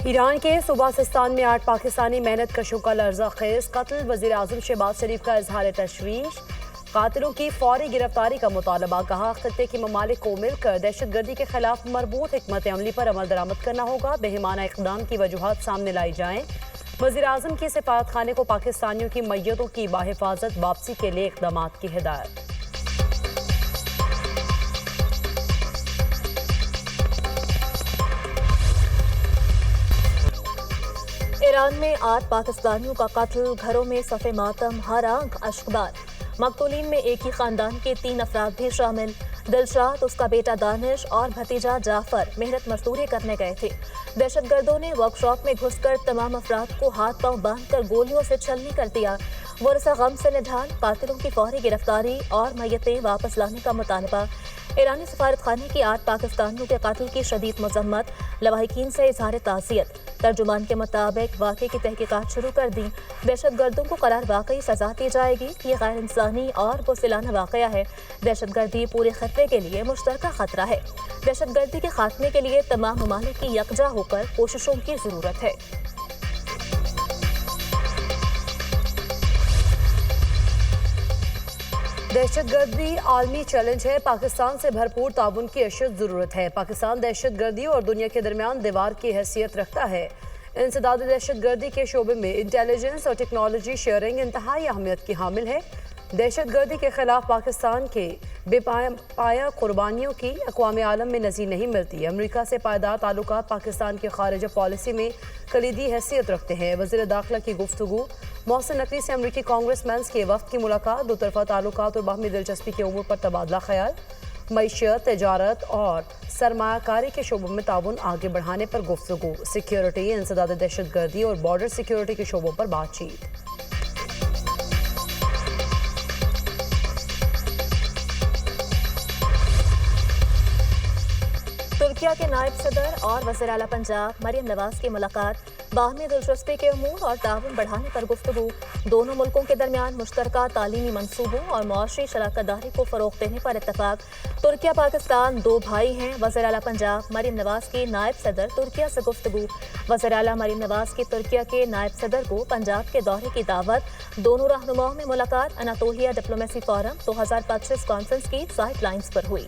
ایران کے صوبہ سستان میں 8 پاکستانی محنت کشوں کا لرزہ خیز قتل، وزیر اعظم شہباز شریف کا اظہار تشویش، قاتلوں کی فوری گرفتاری کا مطالبہ، کہا خطے کے ممالک کو مل کر دہشت گردی کے خلاف مربوط حکمت عملی پر عمل درآمد کرنا ہوگا، بہیمانہ اقدام کی وجوہات سامنے لائی جائیں، وزیر اعظم کی سفارت خانے کو پاکستانیوں کی میتوں کی بحفاظت واپسی کے لیے اقدامات کی ہدایت۔ ایران میں 8 پاکستانیوں کا قتل، گھروں میں صف ماتم، ہر آنکھ اشکبار، مقتولین میں ایک ہی خاندان کے 3 افراد بھی شامل، دلشاد، اس کا بیٹا دانش اور بھتیجا جعفر محنت مزدوری کرنے گئے تھے، دہشت گردوں نے ورک شاپ میں گھس کر تمام افراد کو ہاتھ پاؤں باندھ کر گولیوں سے چھلنی کر دیا، ورثہ غم سے نڈھال، قاتلوں کی فوری گرفتاری اور میتیں واپس لانے کا مطالبہ، ایرانی سفارت خانے کی 8 پاکستانیوں کے قتل کی شدید مذمت، لواحقین سے اظہار تعزیت، ترجمان کے مطابق واقعے کی تحقیقات شروع کر دیں، دہشت گردوں کو قرار واقعی سزا دی جائے گی، یہ غیر انسانی اور بزدلانہ واقعہ ہے، دہشت گردی پورے خطے کے لیے مشترکہ خطرہ ہے، دہشت گردی کے خاتمے کے لیے تمام ممالک کی یکجا ہو کر کوششوں کی ضرورت ہے۔ دہشت گردی عالمی چیلنج ہے، پاکستان سے بھرپور تعاون کی اشد ضرورت ہے، پاکستان دہشت گردی اور دنیا کے درمیان دیوار کی حیثیت رکھتا ہے، انسداد دہشت گردی کے شعبے میں انٹیلیجنس اور ٹیکنالوجی شیئرنگ انتہائی اہمیت کی حامل ہے، دہشت گردی کے خلاف پاکستان کے بے پایا قربانیوں کی اقوام عالم میں نظیر نہیں ملتی، امریکہ سے پائیدار تعلقات پاکستان کی خارجہ پالیسی میں کلیدی حیثیت رکھتے ہیں، وزیر داخلہ کی گفتگو، محسن نقوی سے امریکی کانگریس مینز کے وفد کی ملاقات، دو طرفہ تعلقات اور باہمی دلچسپی کے امور پر تبادلہ خیال، معیشت، تجارت اور سرمایہ کاری کے شعبوں میں تعاون آگے بڑھانے پر گفتگو، سیکیورٹی، انسداد دہشت گردی اور بارڈر سیکیورٹی کے شعبوں پر بات چیت۔ ترکیہ کے نائب صدر اور وزیر اعلیٰ پنجاب مریم نواز کی ملاقات، باہمی دلچسپی کے امور اور تعاون بڑھانے پر گفتگو، دونوں ملکوں کے درمیان مشترکہ تعلیمی منصوبوں اور معاشی شراکت داری کو فروغ دینے پر اتفاق، ترکیہ پاکستان 2 بھائی ہیں، وزیر اعلیٰ پنجاب مریم نواز کی نائب صدر ترکیہ سے گفتگو، وزیر اعلیٰ مریم نواز کی ترکیہ کے نائب صدر کو پنجاب کے دورے کی دعوت، دونوں رہنماؤں میں ملاقات اناطولیہ ڈپلومیسی فورم 2025 کانفرنس کی سائیڈ لائنز پر ہوئی۔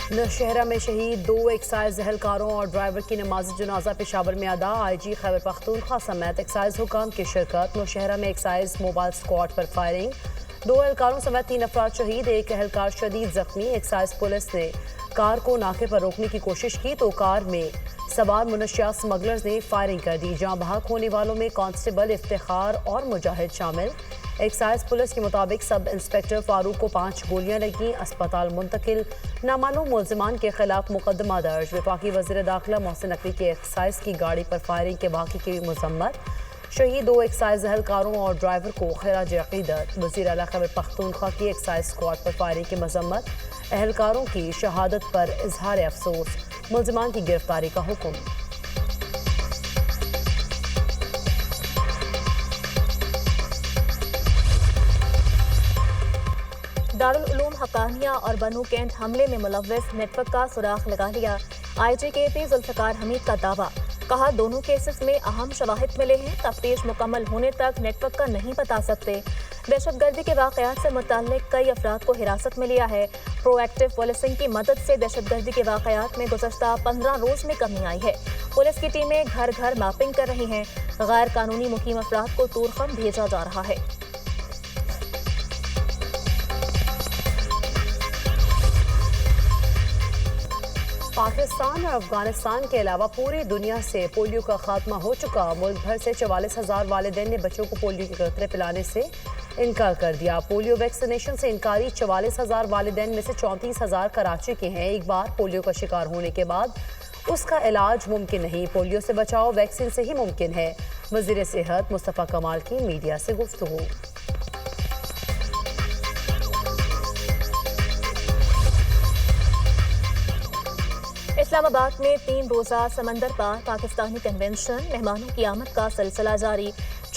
نوشہرہ میں شہید 2 ایکسائز اہلکاروں اور ڈرائیور کی نماز جنازہ پشاور میں ادا، آئی جی خیبر پختونخوا سمیت ایکسائز حکام کی شرکت، نوشہرہ میں ایکسائز موبائل اسکواڈ پر فائرنگ، 2 اہلکاروں سمیت 3 افراد شہید، 1 اہلکار شدید زخمی، ایکسائز پولیس نے کار کو ناکے پر روکنے کی کوشش کی تو کار میں سوار منشیات اسمگلرز نے فائرنگ کر دی، جاں بحق ہونے والوں میں کانسٹیبل افتخار اور مجاہد شامل، ایکسائز پولیس کے مطابق سب انسپکٹر فاروق کو 5 گولیاں لگیں، اسپتال منتقل، نامعلوم ملزمان کے خلاف مقدمہ درج، وفاقی وزیر داخلہ محسن نقوی کی ایکسائز کی گاڑی پر فائرنگ کے واقعے کی مذمت، شہید 2 ایکسائز اہلکاروں اور ڈرائیور کو خراج عقیدت، وزیر اعلیٰ خیبر پختونخوا کی ایکسائز اسکواڈ پر فائرنگ کی مذمت، اہلکاروں کی شہادت پر اظہار افسوس، ملزمان کی گرفتاری کا حکم۔ دارالعلوم حقانیہ اور بنو کینٹ حملے میں ملوث نیٹ ورک کا سراغ لگا لیا، آئی جی کے پی ذوالفقار حمید کا دعویٰ، کہا دونوں کیسز میں اہم شواہد ملے ہیں، تفتیش مکمل ہونے تک نیٹ ورک کا نہیں بتا سکتے، دہشت گردی کے واقعات سے متعلق کئی افراد کو حراست میں لیا ہے، پرو ایکٹیو پولیسنگ کی مدد سے دہشت گردی کے واقعات میں گزشتہ 15 روز میں کمی آئی ہے، پولیس کی ٹیمیں گھر گھر میپنگ کر رہی ہیں، غیر قانونی مقیم افراد کو طورخم بھیجا جا رہا ہے۔ پاکستان اور افغانستان کے علاوہ پوری دنیا سے پولیو کا خاتمہ ہو چکا، ملک بھر سے 44,000 والدین نے بچوں کو پولیو کے قطرے پلانے سے انکار کر دیا، پولیو ویکسینیشن سے انکاری 44,000 والدین میں سے 34,000 کراچی کے ہیں، ایک بار پولیو کا شکار ہونے کے بعد اس کا علاج ممکن نہیں، پولیو سے بچاؤ ویکسین سے ہی ممکن ہے، وزیر صحت مصطفیٰ کمال کی میڈیا سے گفتگو۔ اسلام آباد میں 3 روزہ سمندر پار پاکستانی کنونشن، مہمانوں کی آمد کا سلسلہ جاری،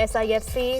SIFC,